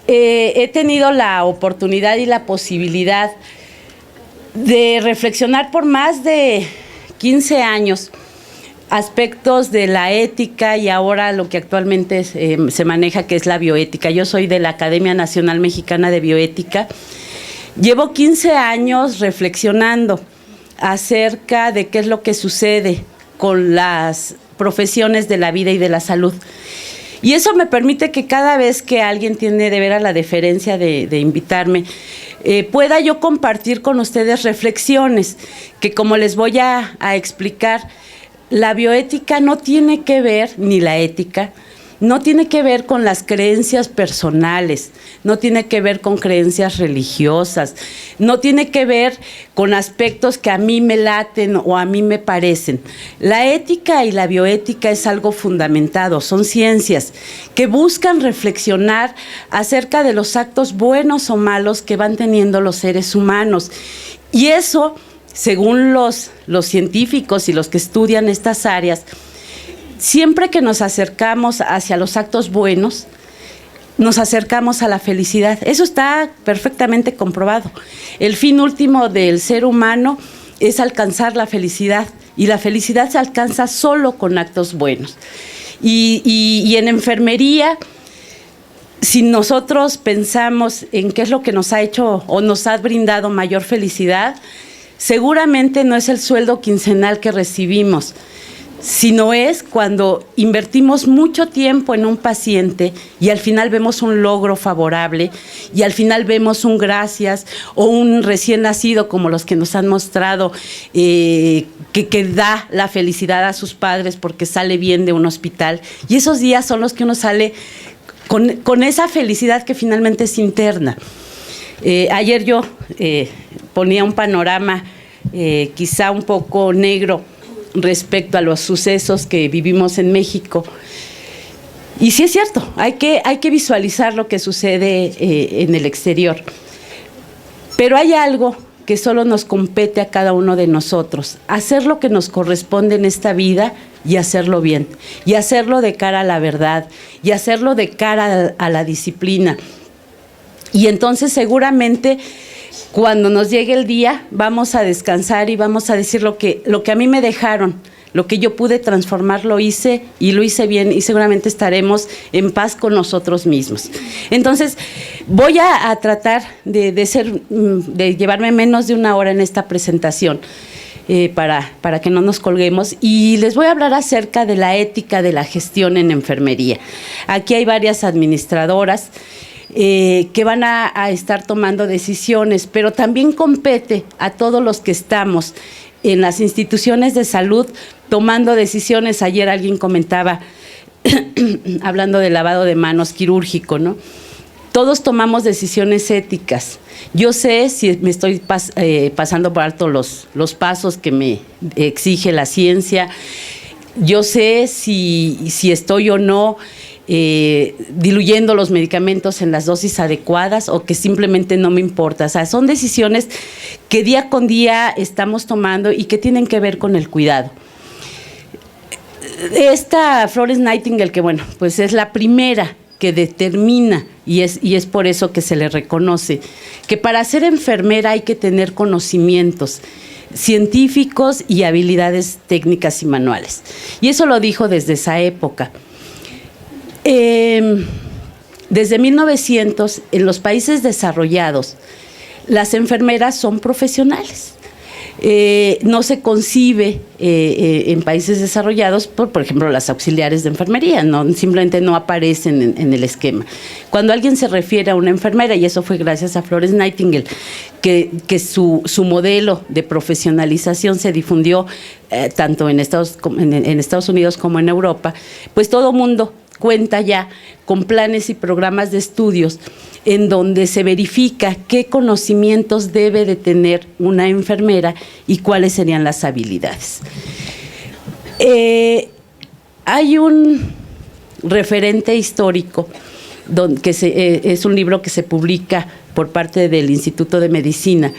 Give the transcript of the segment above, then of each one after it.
He tenido la oportunidad y la posibilidad de reflexionar por más de 15 años aspectos de la ética y ahora lo que actualmente se maneja, que es la bioética. Yo soy de la Academia Nacional Mexicana de Bioética. Llevo 15 años reflexionando acerca de qué es lo que sucede con las profesiones de la vida y de la salud. Y eso me permite que cada vez que alguien tiene de veras la deferencia de invitarme, pueda yo compartir con ustedes reflexiones que, como les voy a explicar, la bioética no tiene que ver, ni la ética, no tiene que ver con las creencias personales, no tiene que ver con creencias religiosas, no tiene que ver con aspectos que a mí me laten o a mí me parecen. La ética y la bioética es algo fundamentado, son ciencias que buscan reflexionar acerca de los actos buenos o malos que van teniendo los seres humanos. Y eso, según los científicos y los que estudian estas áreas, siempre que nos acercamos hacia los actos buenos, nos acercamos a la felicidad. Eso está perfectamente comprobado. El fin último del ser humano es alcanzar la felicidad, y la felicidad se alcanza solo con actos buenos. Y en enfermería, si nosotros pensamos en qué es lo que nos ha hecho o nos ha brindado mayor felicidad, seguramente no es el sueldo quincenal que recibimos, sino es cuando invertimos mucho tiempo en un paciente y al final vemos un logro favorable y al final vemos un gracias o un recién nacido como los que nos han mostrado, que da la felicidad a sus padres porque sale bien de un hospital, y esos días son los que uno sale con esa felicidad que finalmente es interna. Ayer yo ponía un panorama quizá un poco negro respecto a los sucesos que vivimos en México. Y sí es cierto, hay que visualizar lo que sucede en el exterior. Pero hay algo que solo nos compete a cada uno de nosotros: hacer lo que nos corresponde en esta vida y hacerlo bien, y hacerlo de cara a la verdad, y hacerlo de cara a la disciplina. Y entonces seguramente cuando nos llegue el día vamos a descansar y vamos a decir lo que a mí me dejaron, lo que yo pude transformar, lo hice y lo hice bien, y seguramente estaremos en paz con nosotros mismos. Entonces voy a tratar de llevarme menos de una hora en esta presentación, para que no nos colguemos, y les voy a hablar acerca de la ética de la gestión en enfermería. Aquí hay varias administradoras que van a estar tomando decisiones, pero también compete a todos los que estamos en las instituciones de salud tomando decisiones. Ayer alguien comentaba, hablando del lavado de manos quirúrgico, ¿no? Todos tomamos decisiones éticas. Yo sé si me estoy pasando por alto los pasos que me exige la ciencia. Yo sé si estoy o no diluyendo los medicamentos en las dosis adecuadas, o que simplemente no me importa. O sea, son decisiones que día con día estamos tomando y que tienen que ver con el cuidado. Esta Florence Nightingale, que bueno, pues es la primera que determina, y es por eso que se le reconoce, que para ser enfermera hay que tener conocimientos científicos y habilidades técnicas y manuales. Y eso lo dijo desde esa época. Desde 1900, en los países desarrollados, las enfermeras son profesionales. No se concibe en países desarrollados, por ejemplo, las auxiliares de enfermería, simplemente no aparecen en el esquema. Cuando alguien se refiere a una enfermera, y eso fue gracias a Florence Nightingale, que su modelo de profesionalización se difundió tanto en Estados Unidos como en Europa, pues todo mundo cuenta ya con planes y programas de estudios en donde se verifica qué conocimientos debe de tener una enfermera y cuáles serían las habilidades. Hay un referente histórico es un libro que se publica por parte del Instituto de Medicina,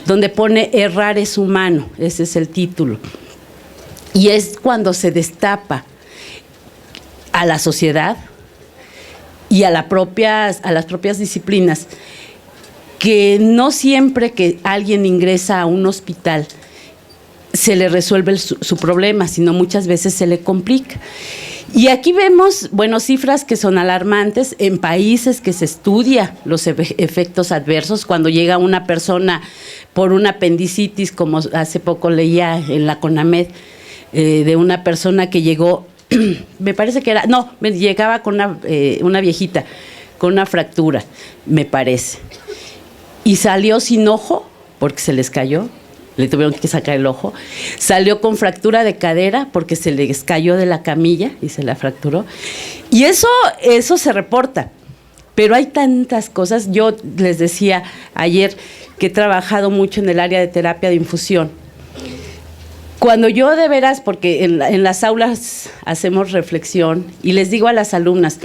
donde pone "Errar es humano", ese es el título, y es cuando se destapa a la sociedad y a las propias disciplinas, que no siempre que alguien ingresa a un hospital se le resuelve su problema, sino muchas veces se le complica. Y aquí vemos, bueno, cifras que son alarmantes en países que se estudia los efectos adversos cuando llega una persona por una apendicitis, como hace poco leía en la CONAMED, de una persona que llegó, me parece que era, no, llegaba con una viejita con una fractura, me parece, y salió sin ojo porque se les cayó. Le tuvieron que sacar el ojo. Salió con fractura de cadera porque se les cayó de la camilla y se la fracturó. Y eso se reporta. Pero hay tantas cosas. Yo les decía ayer que he trabajado mucho en el área de terapia de infusión. Cuando yo de veras, porque en las aulas hacemos reflexión y les digo a las alumnas,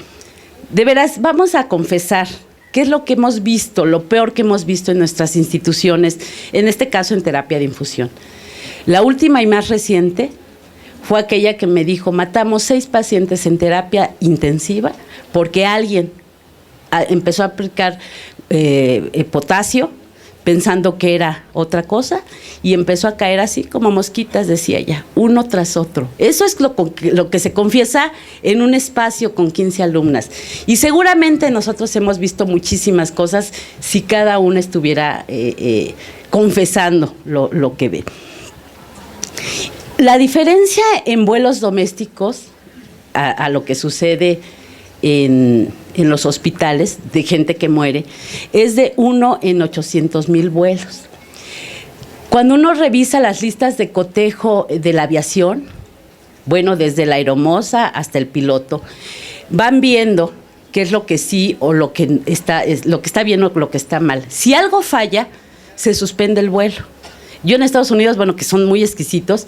de veras, vamos a confesar ¿qué es lo que hemos visto, lo peor que hemos visto en nuestras instituciones, en este caso en terapia de infusión? La última y más reciente fue aquella que me dijo, matamos 6 pacientes en terapia intensiva porque alguien empezó a aplicar potasio pensando que era otra cosa y empezó a caer así como mosquitas, decía ella, uno tras otro. Eso es lo que se confiesa en un espacio con 15 alumnas. Y seguramente nosotros hemos visto muchísimas cosas si cada una estuviera confesando lo que ve. La diferencia en vuelos domésticos a lo que sucede en los hospitales de gente que muere es de 1 en 800,000 vuelos. Cuando uno revisa las listas de cotejo de la aviación, bueno, desde la aeromoza hasta el piloto, van viendo qué es lo que sí o lo que está bien o lo que está mal. Si algo falla, se suspende el vuelo. Yo en Estados Unidos, bueno, que son muy exquisitos,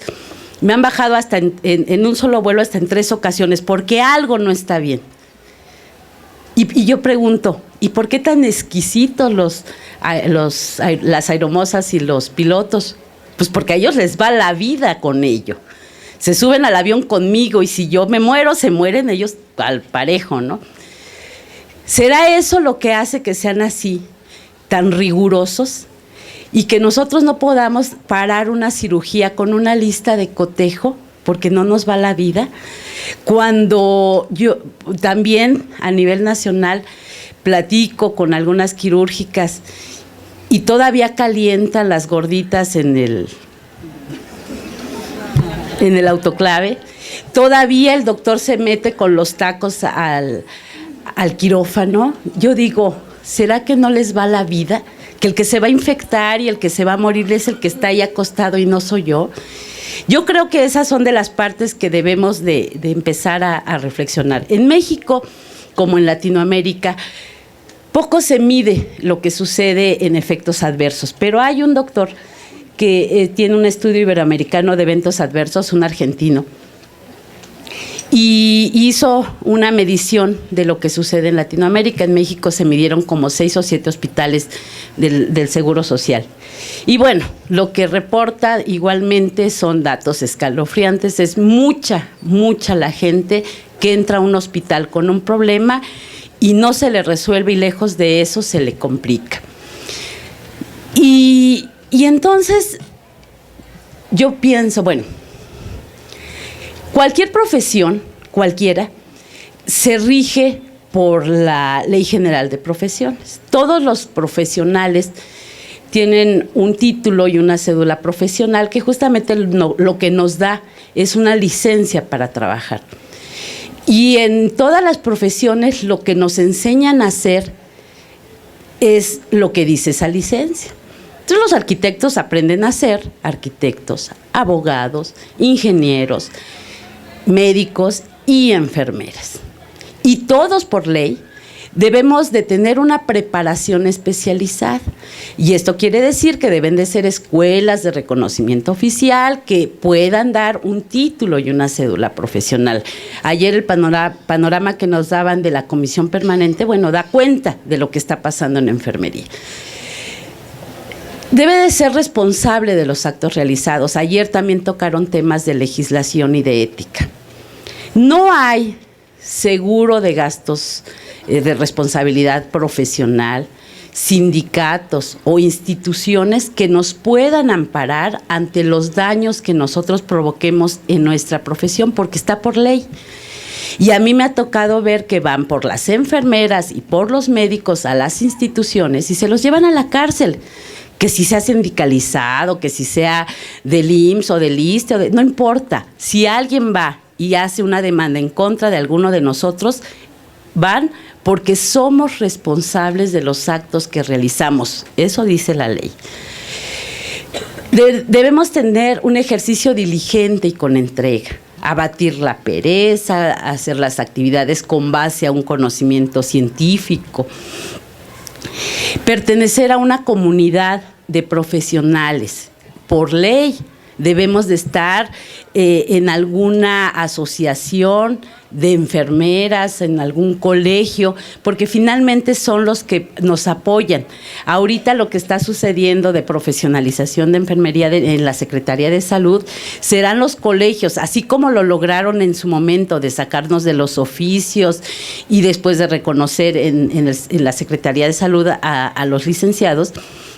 me han bajado hasta en un solo vuelo hasta en 3 ocasiones porque algo no está bien. Y yo pregunto, ¿y por qué tan exquisitos las aeromosas y los pilotos? Pues porque a ellos les va la vida con ello. Se suben al avión conmigo y si yo me muero, se mueren ellos al parejo, ¿no? ¿Será eso lo que hace que sean así, tan rigurosos? Y que nosotros no podamos parar una cirugía con una lista de cotejo porque no nos va la vida. Cuando yo también a nivel nacional platico con algunas quirúrgicas y todavía calientan las gorditas en el autoclave, todavía el doctor se mete con los tacos al quirófano. Yo digo, ¿será que no les va la vida? Que el que se va a infectar y el que se va a morir es el que está ahí acostado y no soy yo. Yo creo que esas son de las partes que debemos de empezar a reflexionar. En México, como en Latinoamérica, poco se mide lo que sucede en efectos adversos, pero hay un doctor que tiene un estudio iberoamericano de eventos adversos, un argentino, y hizo una medición de lo que sucede en Latinoamérica. En México se midieron como 6 o 7 hospitales del Seguro Social. Y bueno, lo que reporta igualmente son datos escalofriantes. Es mucha la gente que entra a un hospital con un problema y no se le resuelve y lejos de eso se le complica. Y entonces yo pienso, bueno, cualquier profesión, cualquiera, se rige por la Ley General de Profesiones. Todos los profesionales tienen un título y una cédula profesional que justamente lo que nos da es una licencia para trabajar. Y en todas las profesiones lo que nos enseñan a hacer es lo que dice esa licencia. Entonces los arquitectos aprenden a ser arquitectos, abogados, ingenieros, médicos y enfermeras. Y todos por ley debemos de tener una preparación especializada. Y esto quiere decir que deben de ser escuelas de reconocimiento oficial que puedan dar un título y una cédula profesional. Ayer el panorama que nos daban de la comisión permanente, bueno, da cuenta de lo que está pasando en enfermería. Debe de ser responsable de los actos realizados. Ayer también tocaron temas de legislación y de ética. No hay seguro de gastos de responsabilidad profesional, sindicatos o instituciones que nos puedan amparar ante los daños que nosotros provoquemos en nuestra profesión, porque está por ley. Y a mí me ha tocado ver que van por las enfermeras y por los médicos a las instituciones y se los llevan a la cárcel. Que si sea sindicalizado, que si sea del IMSS o del ISSSTE, no importa. Si alguien va y hace una demanda en contra de alguno de nosotros, van porque somos responsables de los actos que realizamos. Eso dice la ley. Debemos tener un ejercicio diligente y con entrega. Abatir la pereza, hacer las actividades con base a un conocimiento científico. Pertenecer a una comunidad de profesionales. Por ley debemos de estar en alguna asociación de enfermeras, en algún colegio, porque finalmente son los que nos apoyan. Ahorita lo que está sucediendo de profesionalización de enfermería en la Secretaría de Salud serán los colegios, así como lo lograron en su momento de sacarnos de los oficios y después de reconocer en la Secretaría de Salud a los licenciados,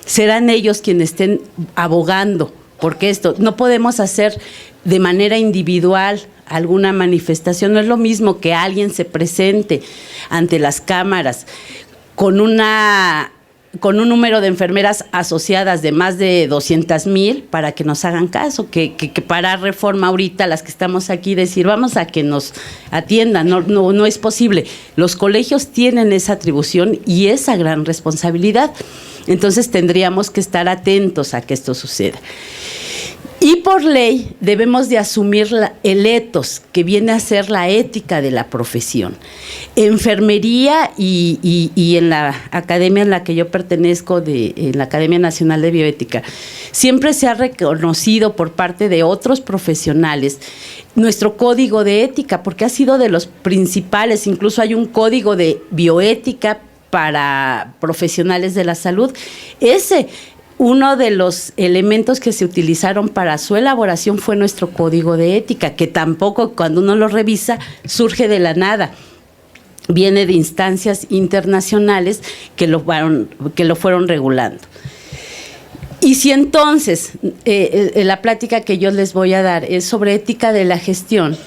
serán ellos quienes estén abogando, porque esto no podemos hacer de manera individual alguna manifestación. No es lo mismo que alguien se presente ante las cámaras con un número de enfermeras asociadas de más de 200,000 para que nos hagan caso, que para Reforma ahorita, las que estamos aquí, decir vamos a que nos atiendan. No es posible. Los colegios tienen esa atribución y esa gran responsabilidad. Entonces tendríamos que estar atentos a que esto suceda. Y por ley debemos de asumir el ethos, que viene a ser la ética de la profesión. Enfermería y en la academia en la que yo pertenezco, en la Academia Nacional de Bioética, siempre se ha reconocido por parte de otros profesionales nuestro código de ética, porque ha sido de los principales. Incluso hay un código de bioética para profesionales de la salud. Uno de los elementos que se utilizaron para su elaboración fue nuestro código de ética, que tampoco, cuando uno lo revisa, surge de la nada. Viene de instancias internacionales que lo fueron regulando. Y si entonces la plática que yo les voy a dar es sobre ética de la gestión,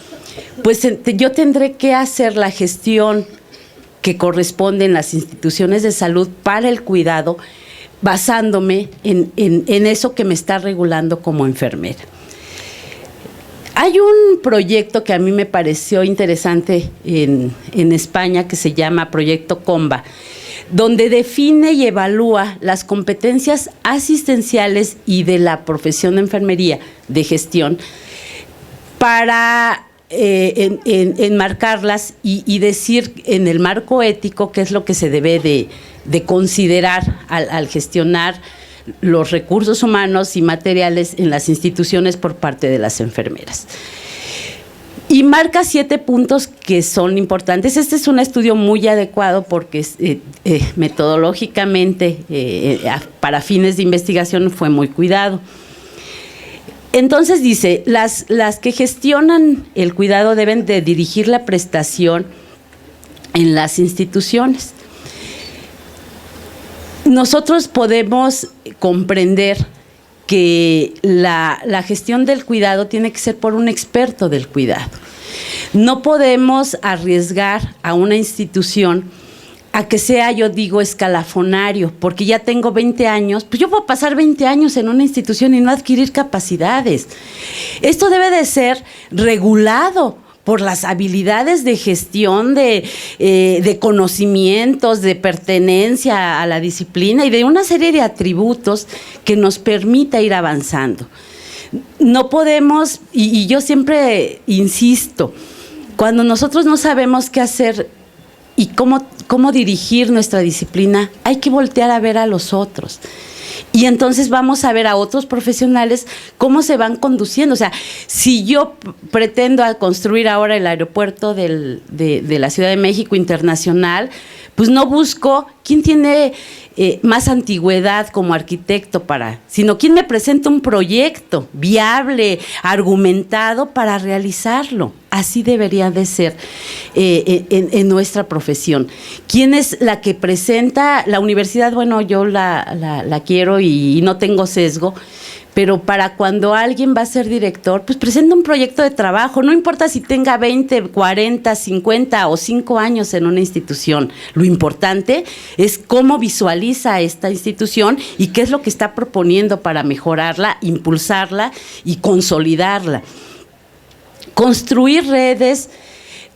pues yo tendré que hacer la gestión que corresponde en las instituciones de salud para el cuidado, basándome en eso que me está regulando como enfermera. Hay un proyecto que a mí me pareció interesante en España que se llama Proyecto Comba, donde define y evalúa las competencias asistenciales y de la profesión de enfermería de gestión para enmarcarlas y decir en el marco ético qué es lo que se debe de considerar al gestionar los recursos humanos y materiales en las instituciones por parte de las enfermeras. Y marca 7 puntos que son importantes. Este es un estudio muy adecuado porque metodológicamente, para fines de investigación, fue muy cuidado. Entonces dice, las que gestionan el cuidado deben de dirigir la prestación en las instituciones. Nosotros podemos comprender que la gestión del cuidado tiene que ser por un experto del cuidado. No podemos arriesgar a una institución a que sea, yo digo, escalafonario, porque ya tengo 20 años, pues yo puedo pasar 20 años en una institución y no adquirir capacidades. Esto debe de ser regulado por las habilidades de gestión, de conocimientos, de pertenencia a la disciplina y de una serie de atributos que nos permita ir avanzando. No podemos, y yo siempre insisto, cuando nosotros no sabemos qué hacer y cómo dirigir nuestra disciplina, hay que voltear a ver a los otros. Y entonces vamos a ver a otros profesionales cómo se van conduciendo. O sea, si yo pretendo construir ahora el aeropuerto de la Ciudad de México internacional, pues no busco quién tiene más antigüedad como arquitecto sino quién me presenta un proyecto viable, argumentado para realizarlo. Así debería de ser en nuestra profesión. ¿Quién es la que presenta? La universidad, bueno, yo la quiero y no tengo sesgo, pero para cuando alguien va a ser director, pues presenta un proyecto de trabajo, no importa si tenga 20, 40, 50 o 5 años en una institución. Lo importante es cómo visualiza esta institución y qué es lo que está proponiendo para mejorarla, impulsarla y consolidarla. Construir redes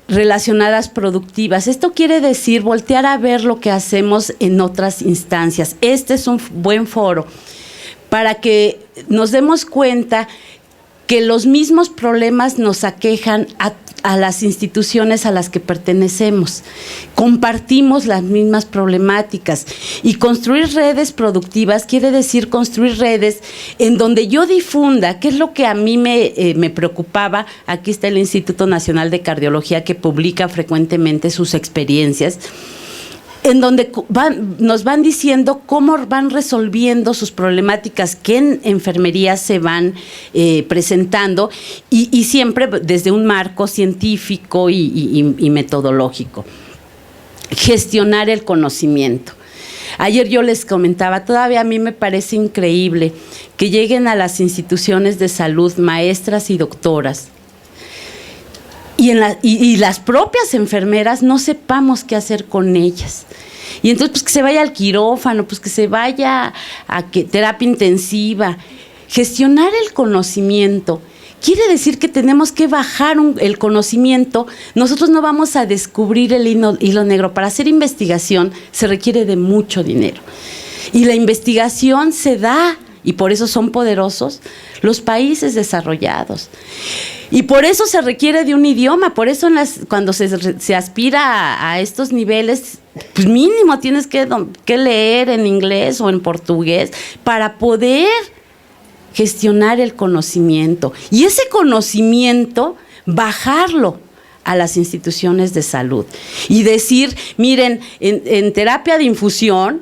relacionadas productivas. Esto quiere decir voltear a ver lo que hacemos en otras instancias. Este es un buen foro para que nos demos cuenta que los mismos problemas nos aquejan a las instituciones a las que pertenecemos. Compartimos las mismas problemáticas y construir redes productivas quiere decir construir redes en donde yo difunda, que es lo que a mí me preocupaba. Aquí está el Instituto Nacional de Cardiología, que publica frecuentemente sus experiencias, en donde nos van diciendo cómo van resolviendo sus problemáticas que en enfermería se van presentando y siempre desde un marco científico y metodológico. Gestionar el conocimiento. Ayer yo les comentaba, todavía a mí me parece increíble que lleguen a las instituciones de salud maestras y doctoras y las propias enfermeras no sepamos qué hacer con ellas. Y entonces, pues que se vaya al quirófano, pues que se vaya a terapia intensiva. Gestionar el conocimiento quiere decir que tenemos que bajar el conocimiento. Nosotros no vamos a descubrir el hilo negro. Para hacer investigación se requiere de mucho dinero. Y la investigación se da, y por eso son poderosos los países desarrollados. Y por eso se requiere de un idioma, por eso cuando se aspira a estos niveles, pues mínimo tienes que leer en inglés o en portugués para poder gestionar el conocimiento. Y ese conocimiento, bajarlo a las instituciones de salud. Y decir, miren, en terapia de infusión,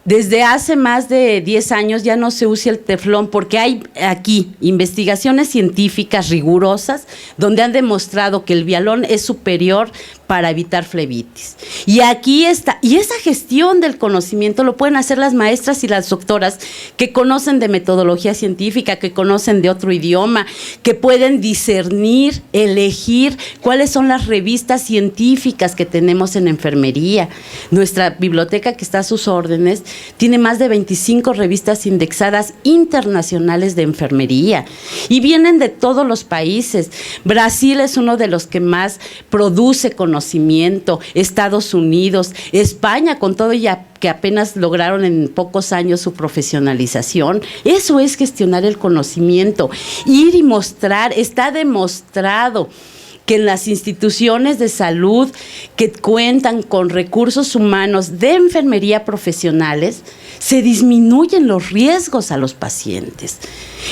desde hace más de 10 años ya no se usa el teflón porque hay aquí investigaciones científicas rigurosas donde han demostrado que el vialón es superior para evitar flebitis. Y aquí está, y esa gestión del conocimiento lo pueden hacer las maestras y las doctoras que conocen de metodología científica, que conocen de otro idioma, que pueden discernir, elegir cuáles son las revistas científicas que tenemos en enfermería. Nuestra biblioteca, que está a sus órdenes, tiene más de 25 revistas indexadas internacionales de enfermería y vienen de todos los países. Brasil es uno de los que más produce conocimiento, Estados Unidos, España, con todo ya que apenas lograron en pocos años su profesionalización. Eso es gestionar el conocimiento, ir y mostrar. Está demostrado que en las instituciones de salud que cuentan con recursos humanos de enfermería profesionales, se disminuyen los riesgos a los pacientes.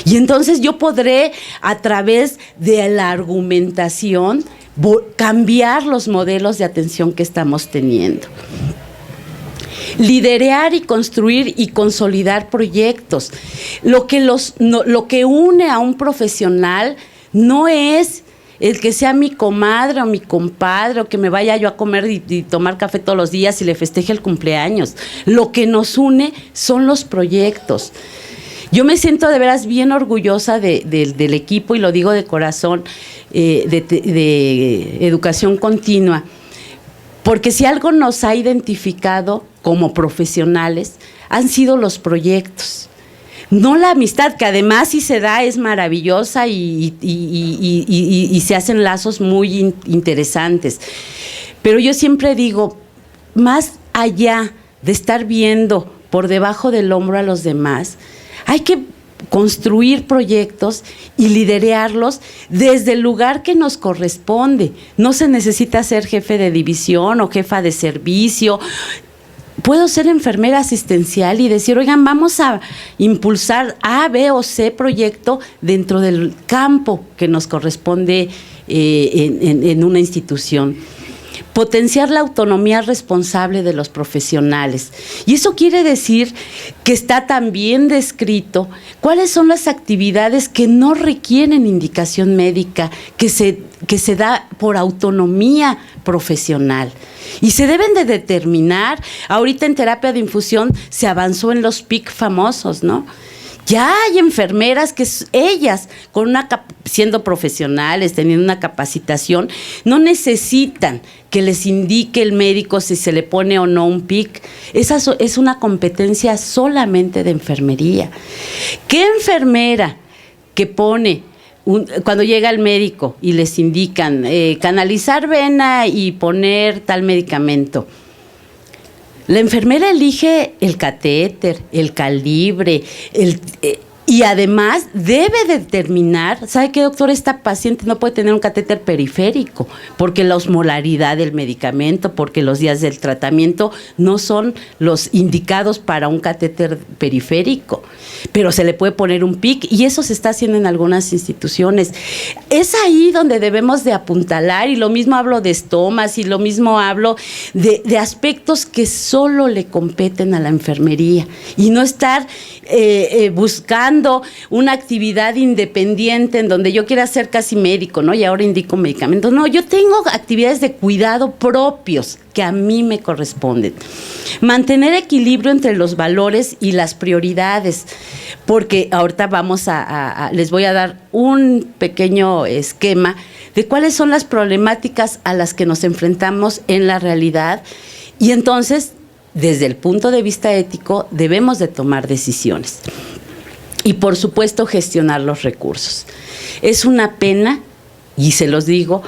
Y entonces yo podré, a través de la argumentación, cambiar los modelos de atención que estamos teniendo. Liderar y construir y consolidar proyectos. Lo que une a un profesional no es el que sea mi comadre o mi compadre o que me vaya yo a comer y tomar café todos los días y le festeje el cumpleaños. Lo que nos une son los proyectos. Yo me siento de veras bien orgullosa del equipo, y lo digo de corazón, de Educación Continua, porque si algo nos ha identificado como profesionales han sido los proyectos. No la amistad, que además si se da es maravillosa y se hacen lazos muy interesantes. Pero yo siempre digo, más allá de estar viendo por debajo del hombro a los demás, hay que construir proyectos y liderarlos desde el lugar que nos corresponde. No se necesita ser jefe de división o jefa de servicio. Puedo ser enfermera asistencial y decir, oigan, vamos a impulsar A, B o C proyecto dentro del campo que nos corresponde en una institución. potenciar la autonomía responsable de los profesionales. Y eso quiere decir que está también descrito cuáles son las actividades que no requieren indicación médica, que se da por autonomía profesional. Y se deben de determinar. Ahorita en terapia de infusión se avanzó en los PIC famosos, ¿no? Ya hay enfermeras que ellas, siendo profesionales, teniendo una capacitación, no necesitan que les indique el médico si se le pone o no un PIC. Esa es una competencia solamente de enfermería. ¿Qué enfermera que pone, cuando llega el médico y les indican canalizar vena y poner tal medicamento? La enfermera elige el catéter, el calibre, y además debe determinar, ¿sabe qué, doctor? Esta paciente no puede tener un catéter periférico, porque la osmolaridad del medicamento, porque los días del tratamiento no son los indicados para un catéter periférico, pero se le puede poner un PIC, y eso se está haciendo en algunas instituciones. Es ahí donde debemos de apuntalar, y lo mismo hablo de estomas, y lo mismo hablo de aspectos que solo le competen a la enfermería, y no estar buscando una actividad independiente en donde yo quiera ser casi médico, ¿no? Y ahora indico medicamentos. No, yo tengo actividades de cuidado propios que a mí me corresponden. Mantener equilibrio entre los valores y las prioridades, porque ahorita les voy a dar un pequeño esquema de cuáles son las problemáticas a las que nos enfrentamos en la realidad, y entonces, desde el punto de vista ético, debemos de tomar decisiones. Y por supuesto gestionar los recursos. Es una pena, y se los digo,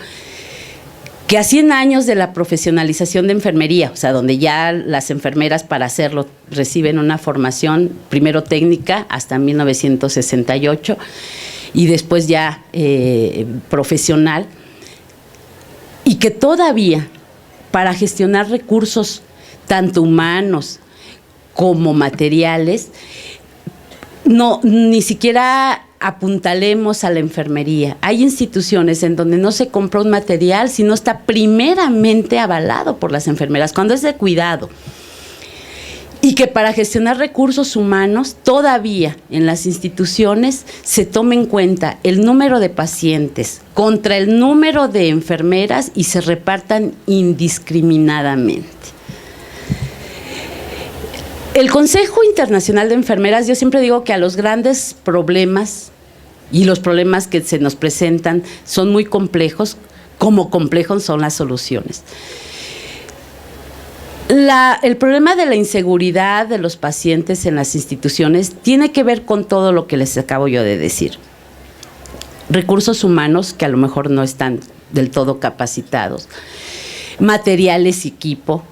que a 100 años de la profesionalización de enfermería, o sea, donde ya las enfermeras para hacerlo reciben una formación, primero técnica hasta 1968, y después ya profesional, y que todavía para gestionar recursos tanto humanos como materiales, ni siquiera apuntalemos a la enfermería. Hay instituciones en donde no se compra un material si no está primeramente avalado por las enfermeras, cuando es de cuidado. Y que para gestionar recursos humanos, todavía en las instituciones se tome en cuenta el número de pacientes contra el número de enfermeras y se repartan indiscriminadamente. El Consejo Internacional de Enfermeras, yo siempre digo que a los grandes problemas y los problemas que se nos presentan son muy complejos, como complejos son las soluciones. El problema de la inseguridad de los pacientes en las instituciones tiene que ver con todo lo que les acabo yo de decir. Recursos humanos que a lo mejor no están del todo capacitados, materiales y equipo,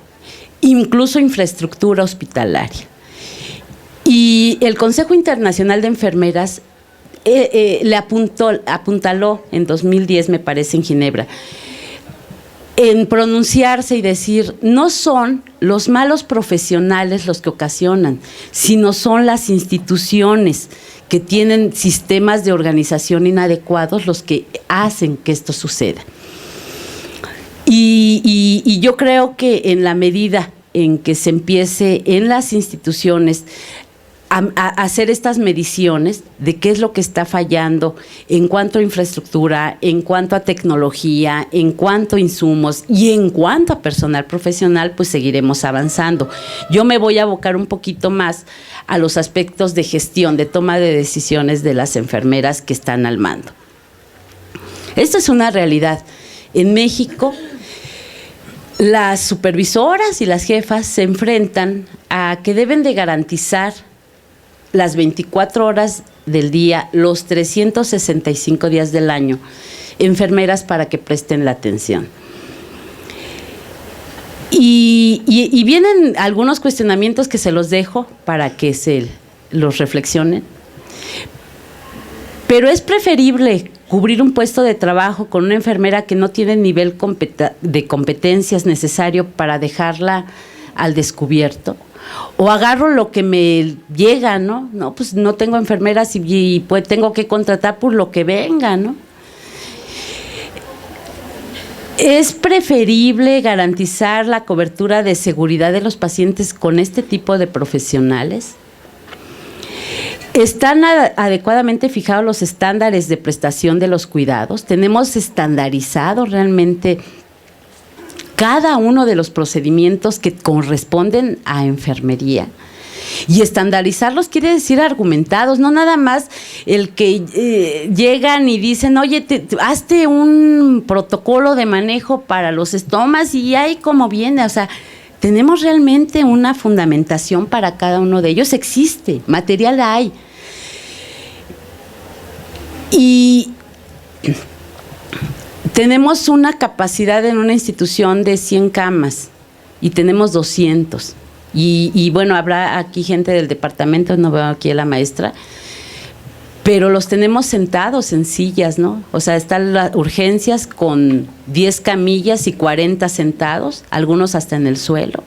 incluso infraestructura hospitalaria. Y el Consejo Internacional de Enfermeras le apuntaló en 2010, me parece, en Ginebra, en pronunciarse y decir, no son los malos profesionales los que ocasionan, sino son las instituciones que tienen sistemas de organización inadecuados los que hacen que esto suceda. Y yo creo que en la medida en que se empiece en las instituciones a hacer estas mediciones de qué es lo que está fallando en cuanto a infraestructura, en cuanto a tecnología, en cuanto a insumos y en cuanto a personal profesional, pues seguiremos avanzando. Yo me voy a abocar un poquito más a los aspectos de gestión, de toma de decisiones de las enfermeras que están al mando. Esto es una realidad. En México, las supervisoras y las jefas se enfrentan a que deben de garantizar las 24 horas del día, los 365 días del año, enfermeras para que presten la atención. Y vienen algunos cuestionamientos que se los dejo para que se los reflexionen. Pero es preferible cubrir un puesto de trabajo con una enfermera que no tiene el nivel de competencias necesario para dejarla al descubierto, o agarro lo que me llega, ¿no? No, pues no tengo enfermeras y pues tengo que contratar por lo que venga, ¿no? Es preferible garantizar la cobertura de seguridad de los pacientes con este tipo de profesionales. ¿Están adecuadamente fijados los estándares de prestación de los cuidados? ¿Tenemos estandarizado realmente cada uno de los procedimientos que corresponden a enfermería? Y estandarizarlos quiere decir argumentados, no nada más el que llegan y dicen, oye, hazte un protocolo de manejo para los estomas y ahí como viene, o sea, tenemos realmente una fundamentación para cada uno de ellos, existe, material hay. Y tenemos una capacidad en una institución de 100 camas y tenemos 200. Y bueno, habrá aquí gente del departamento, no veo aquí a la maestra, pero los tenemos sentados en sillas, ¿no? O sea, están las urgencias con 10 camillas y 40 sentados, algunos hasta en el suelo.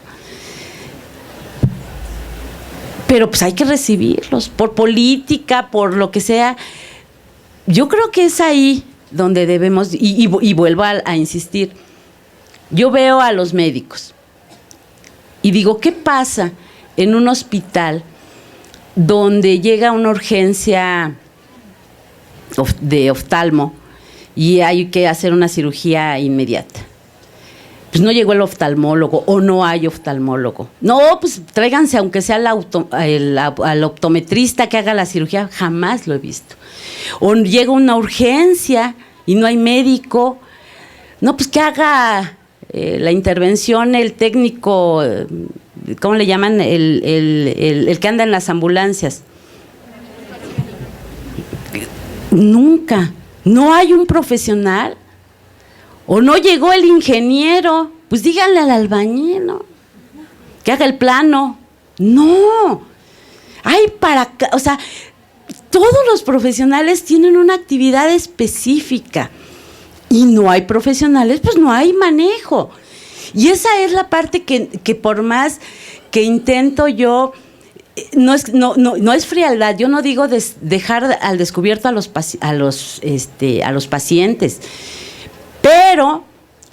Pero pues hay que recibirlos, por política, por lo que sea. Yo creo que es ahí donde debemos, y vuelvo a insistir, yo veo a los médicos y digo, ¿qué pasa en un hospital donde llega una urgencia de oftalmo y hay que hacer una cirugía inmediata? Pues no llegó el oftalmólogo o no hay oftalmólogo. No, pues tráiganse aunque sea al optometrista que haga la cirugía. Jamás lo he visto. O llega una urgencia y no hay médico. No, pues que haga la intervención el técnico, ¿cómo le llaman? El que anda en las ambulancias. Nunca. No hay un profesional. O no llegó el ingeniero, pues díganle al albañil, ¿no? Que haga el plano. No, o sea, todos los profesionales tienen una actividad específica y no hay profesionales, pues no hay manejo. Y esa es la parte que por más que intento yo, no es frialdad, yo no digo dejar al descubierto a los pacientes. Pero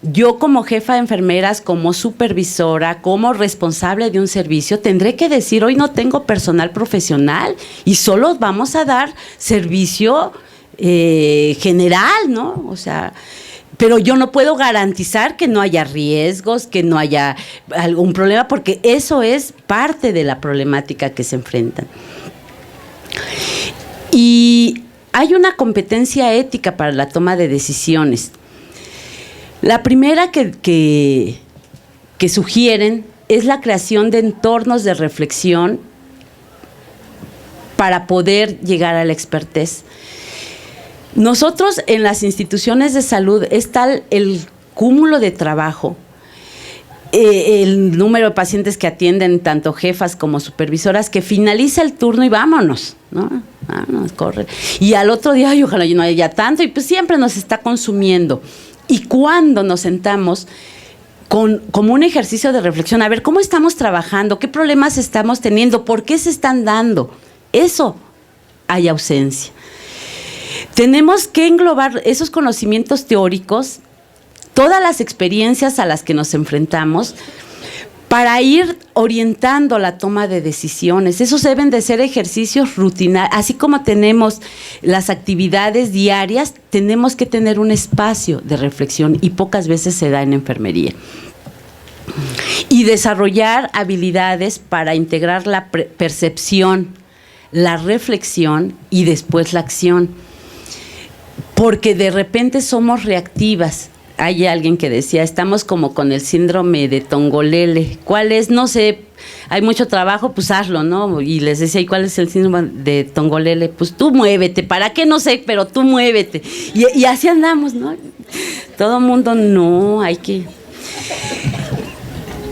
yo como jefa de enfermeras, como supervisora, como responsable de un servicio, tendré que decir, hoy no tengo personal profesional y solo vamos a dar servicio general, ¿no? O sea, pero yo no puedo garantizar que no haya riesgos, que no haya algún problema, porque eso es parte de la problemática que se enfrentan. Y hay una competencia ética para la toma de decisiones. La primera que sugieren es la creación de entornos de reflexión para poder llegar a la expertez. Nosotros en las instituciones de salud es tal el cúmulo de trabajo, el número de pacientes que atienden tanto jefas como supervisoras, que finaliza el turno y vámonos, ¿no? Vámonos, corre. Y al otro día, ay, ojalá yo no haya tanto, y pues siempre nos está consumiendo. Y cuando nos sentamos como un ejercicio de reflexión, a ver, ¿cómo estamos trabajando? ¿Qué problemas estamos teniendo? ¿Por qué se están dando? Eso hay ausencia. Tenemos que englobar esos conocimientos teóricos, todas las experiencias a las que nos enfrentamos, para ir orientando la toma de decisiones. Esos deben de ser ejercicios rutinarios. Así como tenemos las actividades diarias, tenemos que tener un espacio de reflexión y pocas veces se da en enfermería. Y desarrollar habilidades para integrar la percepción, la reflexión y después la acción. Porque de repente somos reactivas. Hay alguien que decía, estamos como con el síndrome de Tongolele. ¿Cuál es? No sé, hay mucho trabajo, pues hazlo, ¿no? Y les decía, ¿y cuál es el síndrome de Tongolele? Pues tú muévete, ¿para qué? No sé, pero tú muévete. Y así andamos, ¿no? Todo mundo, no, hay que...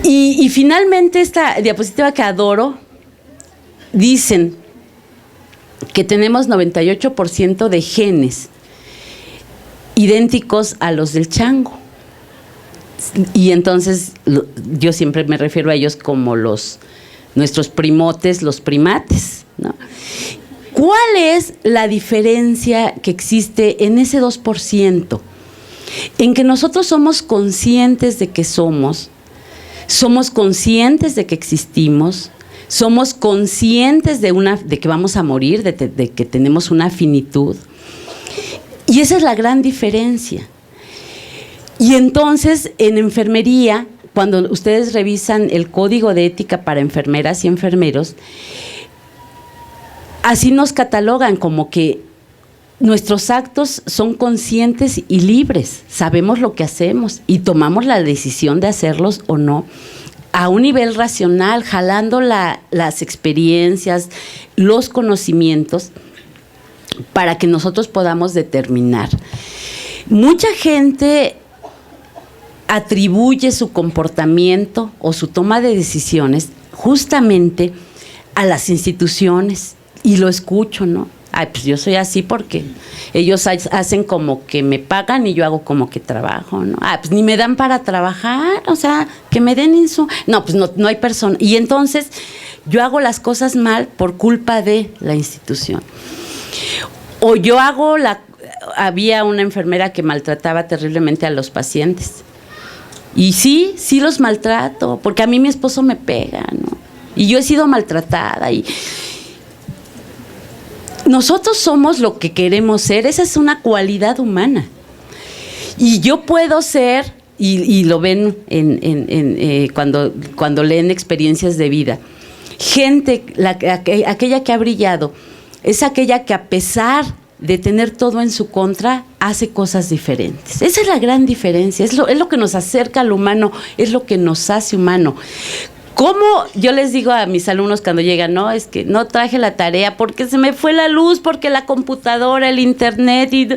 Y finalmente esta diapositiva que adoro, dicen que tenemos 98% de genes idénticos a los del chango. Y entonces yo siempre me refiero a ellos como nuestros primotes, los primates, ¿no? ¿Cuál es la diferencia que existe en ese 2%? en que nosotros somos conscientes de que somos conscientes de que existimos, somos conscientes de que vamos a morir, de que tenemos una finitud. Y esa es la gran diferencia. Y entonces, en enfermería, cuando ustedes revisan el código de ética para enfermeras y enfermeros, así nos catalogan como que nuestros actos son conscientes y libres, sabemos lo que hacemos y tomamos la decisión de hacerlos o no, a un nivel racional, jalando las experiencias, los conocimientos, para que nosotros podamos determinar. Mucha gente atribuye su comportamiento o su toma de decisiones justamente a las instituciones, y lo escucho, ¿no? Ay, pues yo soy así porque ellos hacen como que me pagan y yo hago como que trabajo, ¿no? Ah, pues ni me dan para trabajar, o sea, que me den no, pues no hay persona. Y entonces yo hago las cosas mal por culpa de la institución. O yo había una enfermera que maltrataba terriblemente a los pacientes. Y sí los maltrato, porque a mí mi esposo me pega, ¿no? Y yo he sido maltratada y nosotros somos lo que queremos ser, esa es una cualidad humana. Y yo puedo ser, y lo ven cuando leen experiencias de vida, gente, aquella que ha brillado, es aquella que a pesar de tener todo en su contra, hace cosas diferentes. Esa es la gran diferencia, es lo que nos acerca al humano, es lo que nos hace humano. ¿Cómo? Yo les digo a mis alumnos cuando llegan, no, es que no traje la tarea porque se me fue la luz, porque la computadora, el internet y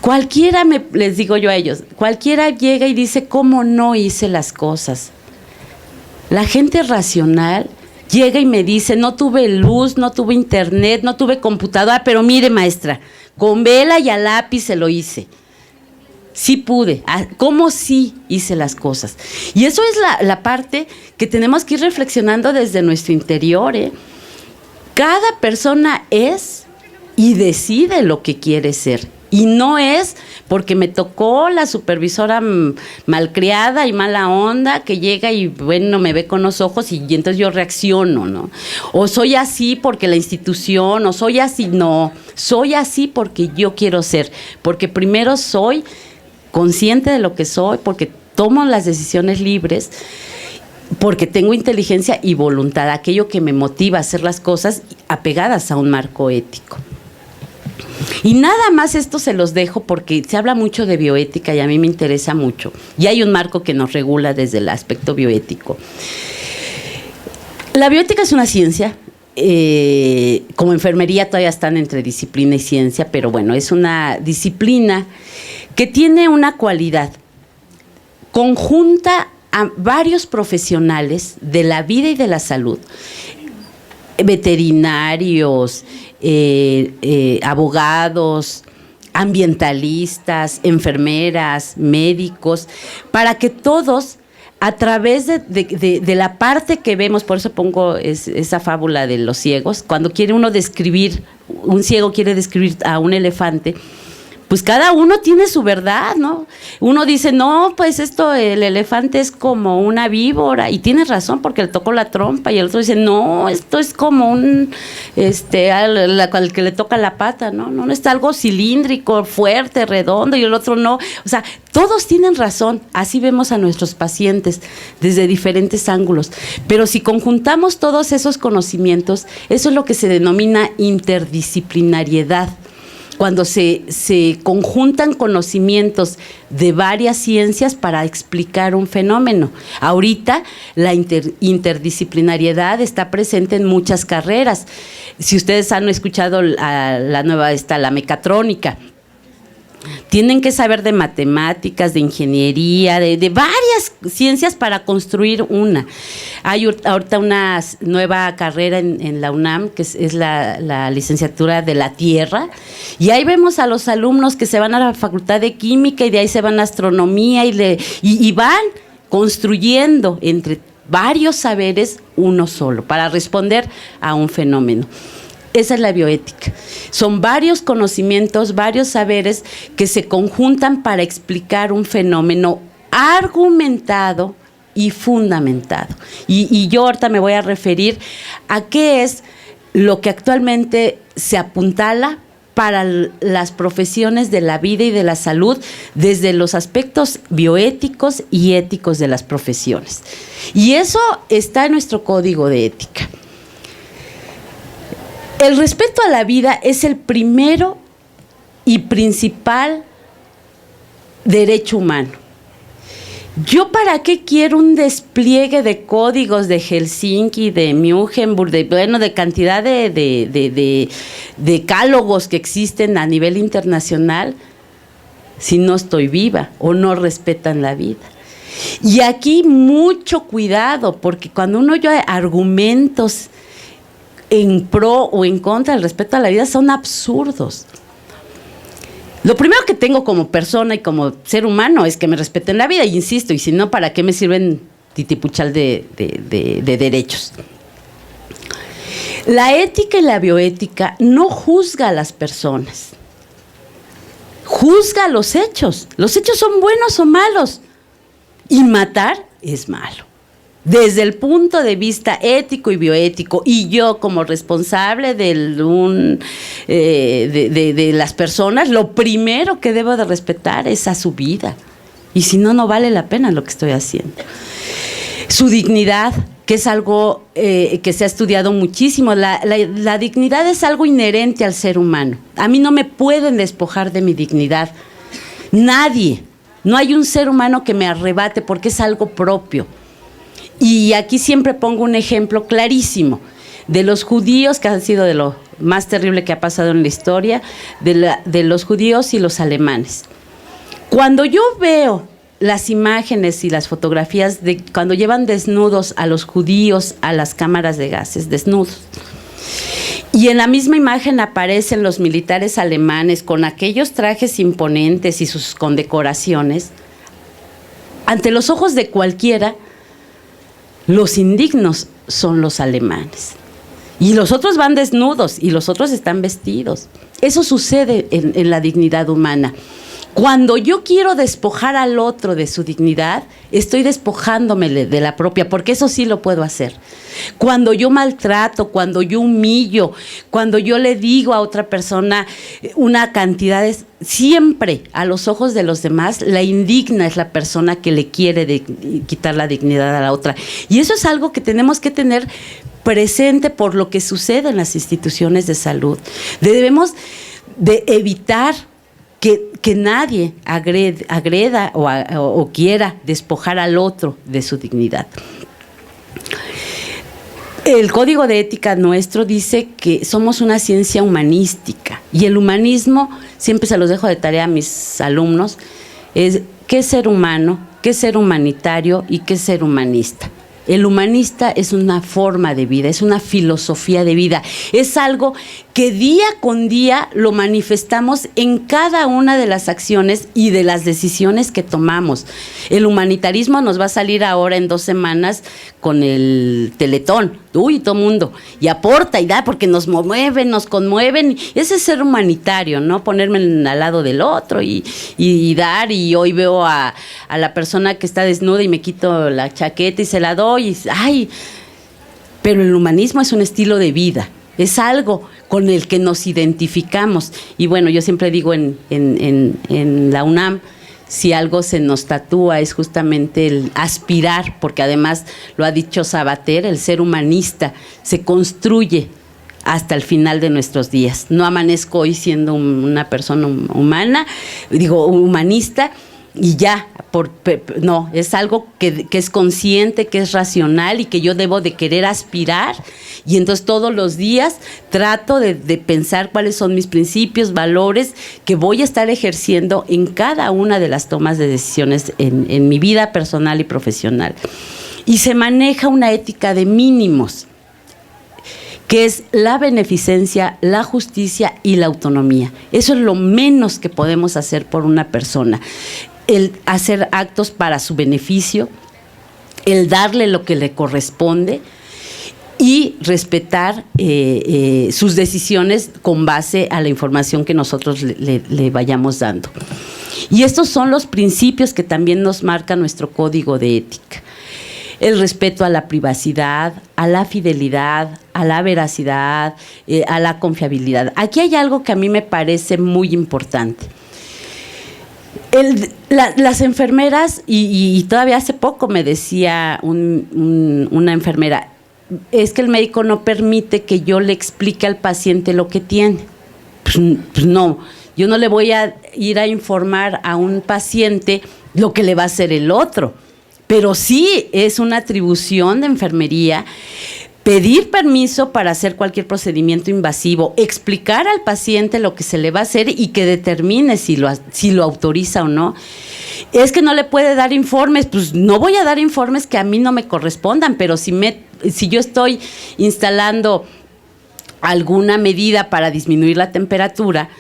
cualquiera, les digo yo a ellos, cualquiera llega y dice cómo no hice las cosas. La gente racional llega y me dice, no tuve luz, no tuve internet, no tuve computadora, pero mire, maestra, con vela y a lápiz se lo hice. Sí pude, ¿cómo sí hice las cosas? Y eso es la parte que tenemos que ir reflexionando desde nuestro interior, ¿eh? Cada persona es y decide lo que quiere ser. Y no es porque me tocó la supervisora malcriada y mala onda que llega y bueno, me ve con los ojos y entonces yo reacciono, ¿no? O soy así porque la institución, o soy así, no. Soy así porque yo quiero ser, porque primero soy consciente de lo que soy, porque tomo las decisiones libres, porque tengo inteligencia y voluntad, aquello que me motiva a hacer las cosas apegadas a un marco ético. Y nada más esto se los dejo porque se habla mucho de bioética y a mí me interesa mucho. Y hay un marco que nos regula desde el aspecto bioético. La bioética es una ciencia. Como enfermería todavía están entre disciplina y ciencia, pero bueno, es una disciplina que tiene una cualidad, conjunta a varios profesionales de la vida y de la salud, veterinarios, abogados, ambientalistas, enfermeras, médicos, para que todos, a través de la parte que vemos, por eso pongo esa fábula de los ciegos, cuando quiere uno describir, un ciego quiere describir a un elefante, pues cada uno tiene su verdad, ¿no? Uno dice, no, pues el elefante es como una víbora, y tiene razón porque le tocó la trompa, y el otro dice, no, esto es como al que le toca la pata, ¿no? No, está algo cilíndrico, fuerte, redondo, y el otro no. O sea, todos tienen razón, así vemos a nuestros pacientes desde diferentes ángulos. Pero si conjuntamos todos esos conocimientos, eso es lo que se denomina interdisciplinariedad. Cuando se conjuntan conocimientos de varias ciencias para explicar un fenómeno. Ahorita la interdisciplinariedad está presente en muchas carreras. Si ustedes han escuchado la nueva, la mecatrónica, tienen que saber de matemáticas, de ingeniería, de varias ciencias para construir una. Hay ahorita una nueva carrera en la UNAM, que es la licenciatura de la Tierra, y ahí vemos a los alumnos que se van a la Facultad de Química y de ahí se van a Astronomía y van construyendo entre varios saberes uno solo, para responder a un fenómeno. Esa es la bioética. Son varios conocimientos, varios saberes que se conjuntan para explicar un fenómeno argumentado y fundamentado. Y yo ahorita me voy a referir a qué es lo que actualmente se apuntala para las profesiones de la vida y de la salud desde los aspectos bioéticos y éticos de las profesiones. Y eso está en nuestro código de ética. El respeto a la vida es el primero y principal derecho humano. ¿Yo para qué quiero un despliegue de códigos de Helsinki, de Mugenburg, de cantidad de decálogos que existen a nivel internacional si no estoy viva o no respetan la vida? Y aquí mucho cuidado, porque cuando uno oye argumentos en pro o en contra del respeto a la vida son absurdos. Lo primero que tengo como persona y como ser humano es que me respeten la vida, y insisto, y si no, ¿para qué me sirven titipuchal de derechos? La ética y la bioética no juzga a las personas, juzga los hechos. Los hechos son buenos o malos, y matar es malo. Desde el punto de vista ético y bioético, y yo como responsable de las personas, lo primero que debo de respetar es a su vida, y si no, no vale la pena lo que estoy haciendo. Su dignidad, que es algo que se ha estudiado muchísimo. La dignidad es algo inherente al ser humano. A mí no me pueden despojar de mi dignidad, nadie. No hay un ser humano que me arrebate, porque es algo propio. Y aquí siempre pongo un ejemplo clarísimo de los judíos, que han sido de lo más terrible que ha pasado en la historia, de los judíos y los alemanes. Cuando yo veo las imágenes y las fotografías de cuando llevan desnudos a los judíos a las cámaras de gases, desnudos, y en la misma imagen aparecen los militares alemanes con aquellos trajes imponentes y sus condecoraciones, ante los ojos de cualquiera, los indignos son los alemanes. Y los otros van desnudos y los otros están vestidos. Eso sucede en la dignidad humana. Cuando yo quiero despojar al otro de su dignidad, estoy despojándome de la propia, porque eso sí lo puedo hacer. Cuando yo maltrato, cuando yo humillo, cuando yo le digo a otra persona una cantidad de... Siempre a los ojos de los demás, la indigna es la persona que le quiere quitar la dignidad a la otra. Y eso es algo que tenemos que tener presente por lo que sucede en las instituciones de salud. Debemos de evitar que nadie agreda o quiera despojar al otro de su dignidad. El código de ética nuestro dice que somos una ciencia humanística, y el humanismo, siempre se los dejo de tarea a mis alumnos, es qué es ser humano, qué es ser humanitario y qué es ser humanista. El humanista es una forma de vida, es una filosofía de vida, es algo que día con día lo manifestamos en cada una de las acciones y de las decisiones que tomamos. El humanitarismo nos va a salir ahora en 2 semanas con el Teletón, todo mundo, y aporta y da porque nos mueven, nos conmueven. Ese es ser humanitario, ¿no? Ponerme al lado del otro y dar, y hoy veo a la persona que está desnuda y me quito la chaqueta y se la doy, y, ay, pero el humanismo es un estilo de vida, es algo con el que nos identificamos. Y bueno, yo siempre digo en la UNAM, si algo se nos tatúa es justamente el aspirar, porque además lo ha dicho Sabater, el ser humanista se construye hasta el final de nuestros días. No amanezco hoy siendo una persona humanista, y ya, no, es algo que es consciente, que es racional y que yo debo de querer aspirar, y entonces todos los días trato de pensar cuáles son mis principios, valores que voy a estar ejerciendo en cada una de las tomas de decisiones en mi vida personal y profesional. Y se maneja una ética de mínimos, que es la beneficencia, la justicia y la autonomía. Eso es lo menos que podemos hacer por una persona. El hacer actos para su beneficio, el darle lo que le corresponde, y respetar sus decisiones con base a la información que nosotros le vayamos dando. Y estos son los principios que también nos marca nuestro código de ética. El respeto a la privacidad, a la fidelidad, a la veracidad, a la confiabilidad. Aquí hay algo que a mí me parece muy importante. Las enfermeras, y todavía hace poco me decía una enfermera, es que el médico no permite que yo le explique al paciente lo que tiene. Pues no, yo no le voy a ir a informar a un paciente lo que le va a hacer el otro. Pero sí es una atribución de enfermería pedir permiso para hacer cualquier procedimiento invasivo, explicar al paciente lo que se le va a hacer y que determine si lo autoriza o no. Es que no le puede dar informes, pues no voy a dar informes que a mí no me correspondan, pero si yo estoy instalando alguna medida para disminuir la temperatura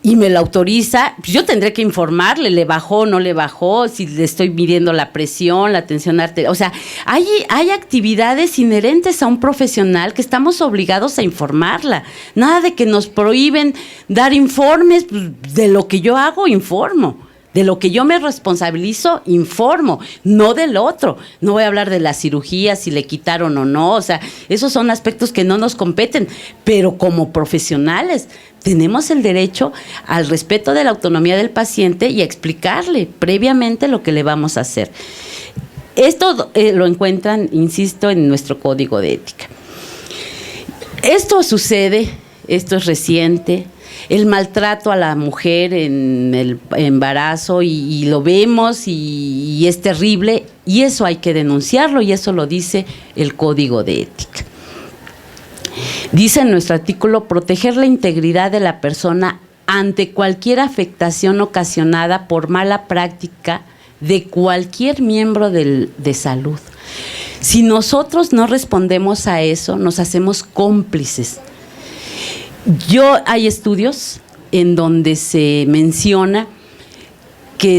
y me la autoriza, pues yo tendré que informarle, le bajó o no le bajó, si le estoy midiendo la presión, la tensión arterial. O sea, hay actividades inherentes a un profesional que estamos obligados a informarla. Nada de que nos prohíben dar informes, pues, de lo que yo hago, informo. De lo que yo me responsabilizo, informo, no del otro. No voy a hablar de la cirugía, si le quitaron o no, o sea, esos son aspectos que no nos competen, pero como profesionales tenemos el derecho al respeto de la autonomía del paciente y a explicarle previamente lo que le vamos a hacer. Esto lo encuentran, insisto, en nuestro código de ética. Esto sucede, esto es reciente. El maltrato a la mujer en el embarazo y lo vemos y es terrible, y eso hay que denunciarlo, y eso lo dice el Código de Ética. Dice en nuestro artículo: proteger la integridad de la persona ante cualquier afectación ocasionada por mala práctica de cualquier miembro de salud. Si nosotros no respondemos a eso, nos hacemos cómplices. Hay estudios en donde se menciona que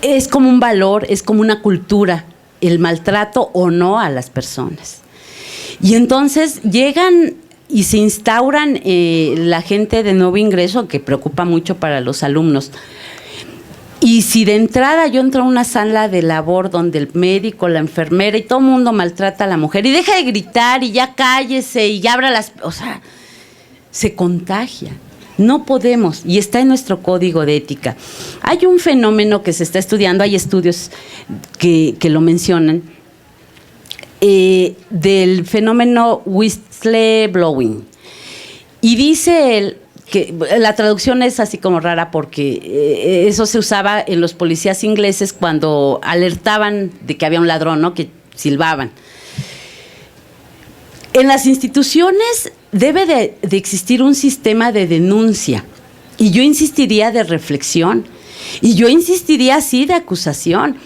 es como un valor, es como una cultura, el maltrato o no a las personas. Y entonces llegan y se instauran la gente de nuevo ingreso, que preocupa mucho para los alumnos. Y si de entrada yo entro a una sala de labor donde el médico, la enfermera y todo el mundo maltrata a la mujer y deja de gritar y ya cállese y ya abra o sea, se contagia. No podemos, y está en nuestro código de ética. Hay un fenómeno que se está estudiando, hay estudios que lo mencionan, del fenómeno whistleblowing. Y dice él, que la traducción es así como rara porque eso se usaba en los policías ingleses cuando alertaban de que había un ladrón, ¿no? Que silbaban. En las instituciones debe de existir un sistema de denuncia, y yo insistiría de reflexión, y yo insistiría sí de acusación,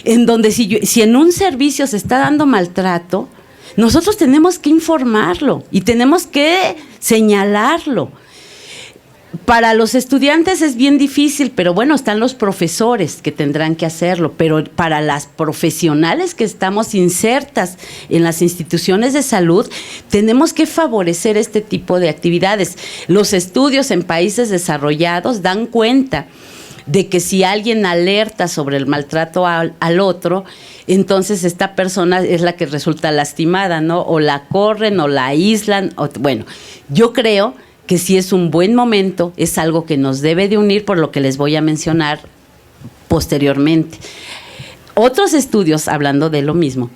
en donde si en un servicio se está dando maltrato, nosotros tenemos que informarlo y tenemos que señalarlo. Para los estudiantes es bien difícil, pero bueno, están los profesores que tendrán que hacerlo, pero para las profesionales que estamos insertas en las instituciones de salud, tenemos que favorecer este tipo de actividades. Los estudios en países desarrollados dan cuenta de que si alguien alerta sobre el maltrato al otro, entonces esta persona es la que resulta lastimada, ¿no? O la corren o la aíslan. Bueno, yo creo que sí es un buen momento, es algo que nos debe de unir, por lo que les voy a mencionar posteriormente. Otros estudios, hablando de lo mismo,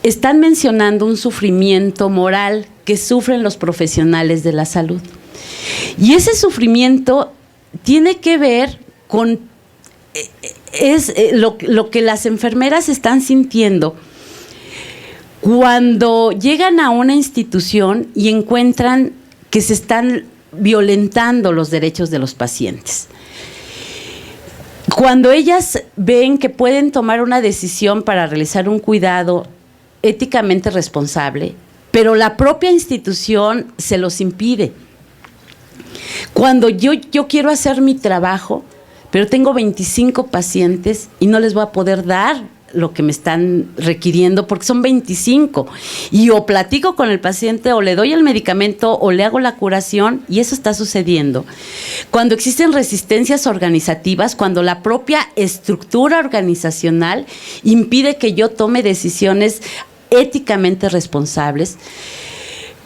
están mencionando un sufrimiento moral que sufren los profesionales de la salud. Y ese sufrimiento tiene que ver con lo que las enfermeras están sintiendo cuando llegan a una institución y encuentran que se están violentando los derechos de los pacientes. Cuando ellas ven que pueden tomar una decisión para realizar un cuidado éticamente responsable, pero la propia institución se los impide. Cuando yo quiero hacer mi trabajo, pero tengo 25 pacientes y no les voy a poder dar lo que me están requiriendo, porque son 25. Y o platico con el paciente, o le doy el medicamento, o le hago la curación, y eso está sucediendo. Cuando existen resistencias organizativas, cuando la propia estructura organizacional impide que yo tome decisiones éticamente responsables,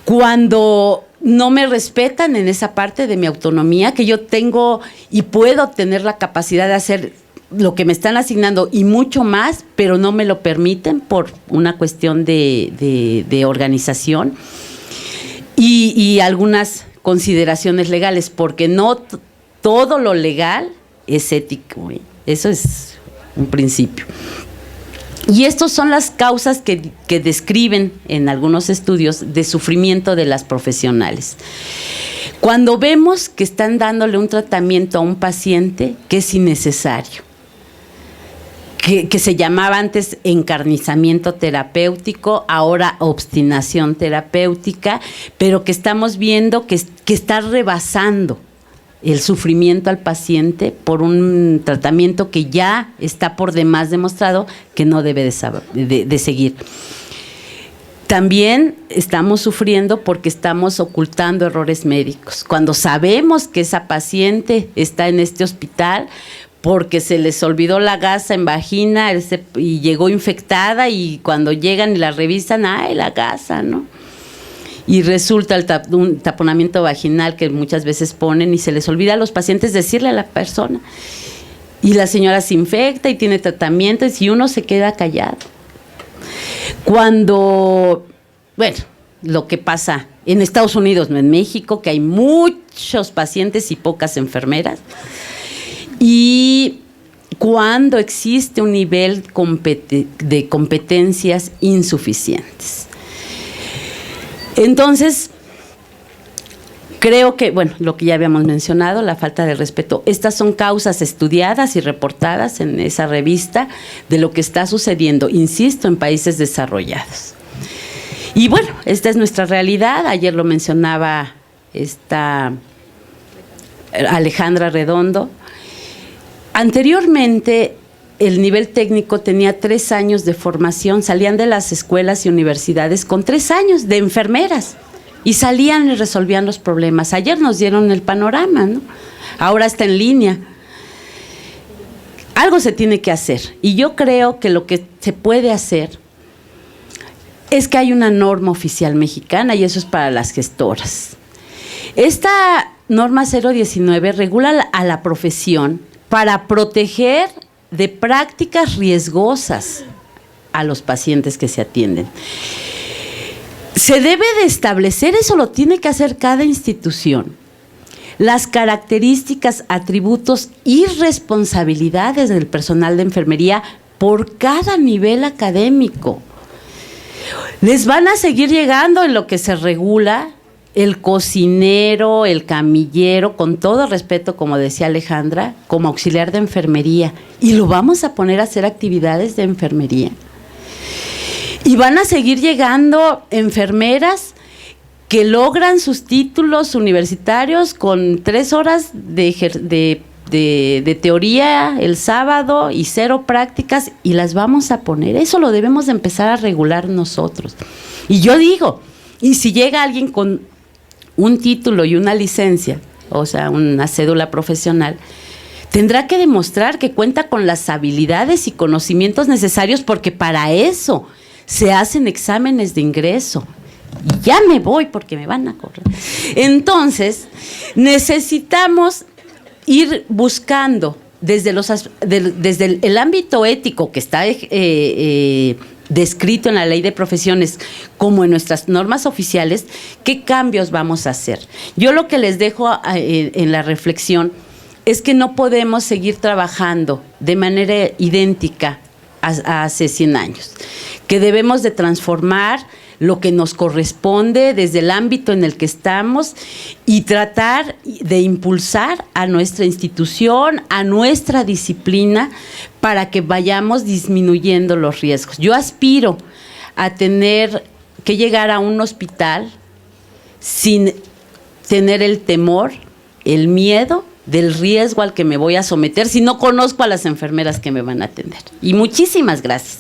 cuando no me respetan en esa parte de mi autonomía, que yo tengo y puedo tener la capacidad de hacer lo que me están asignando y mucho más, pero no me lo permiten por una cuestión de organización y algunas consideraciones legales, porque no todo lo legal es ético, ¿eh? Eso es un principio. Y estas son las causas que describen en algunos estudios de sufrimiento de las profesionales. Cuando vemos que están dándole un tratamiento a un paciente que es innecesario, que se llamaba antes encarnizamiento terapéutico, ahora obstinación terapéutica, pero que estamos viendo que está rebasando el sufrimiento al paciente por un tratamiento que ya está por demás demostrado que no debe de seguir. También estamos sufriendo porque estamos ocultando errores médicos. Cuando sabemos que esa paciente está en este hospital porque se les olvidó la gasa en vagina y llegó infectada, y cuando llegan y la revisan, ¡ay, la gasa!, ¿no? Y resulta un taponamiento vaginal que muchas veces ponen, y se les olvida a los pacientes decirle a la persona. Y la señora se infecta y tiene tratamientos y uno se queda callado. Cuando, bueno, lo que pasa en Estados Unidos, no en México, que hay muchos pacientes y pocas enfermeras. Y cuando existe un nivel de competencias insuficientes. Entonces, creo que, bueno, lo que ya habíamos mencionado, la falta de respeto, estas son causas estudiadas y reportadas en esa revista de lo que está sucediendo, insisto, en países desarrollados. Y bueno, esta es nuestra realidad. Ayer lo mencionaba Alejandra Redondo. Anteriormente, el nivel técnico tenía 3 años de formación, salían de las escuelas y universidades con 3 años de enfermeras y salían y resolvían los problemas. Ayer nos dieron el panorama, ¿no? Ahora está en línea. Algo se tiene que hacer, y yo creo que lo que se puede hacer es que hay una norma oficial mexicana, y eso es para las gestoras. Esta norma 019 regula a la profesión para proteger de prácticas riesgosas a los pacientes que se atienden. Se debe de establecer, eso lo tiene que hacer cada institución, las características, atributos y responsabilidades del personal de enfermería por cada nivel académico. Les van a seguir llegando en lo que se regula el cocinero, el camillero, con todo respeto, como decía Alejandra, como auxiliar de enfermería, y lo vamos a poner a hacer actividades de enfermería. Y van a seguir llegando enfermeras que logran sus títulos universitarios con 3 horas de teoría el sábado y 0 prácticas, y las vamos a poner. Eso lo debemos de empezar a regular nosotros. Y yo digo, y si llega alguien con un título y una licencia, o sea, una cédula profesional, tendrá que demostrar que cuenta con las habilidades y conocimientos necesarios, porque para eso se hacen exámenes de ingreso. Y ya me voy porque me van a correr. Entonces, necesitamos ir buscando desde el ámbito ético que está descrito en la Ley de Profesiones como en nuestras normas oficiales, qué cambios vamos a hacer. Yo lo que les dejo en la reflexión es que no podemos seguir trabajando de manera idéntica a hace 100 años, que debemos de transformar lo que nos corresponde desde el ámbito en el que estamos y tratar de impulsar a nuestra institución, a nuestra disciplina, para que vayamos disminuyendo los riesgos. Yo aspiro a tener que llegar a un hospital sin tener el temor, el miedo del riesgo al que me voy a someter si no conozco a las enfermeras que me van a atender. Y muchísimas gracias.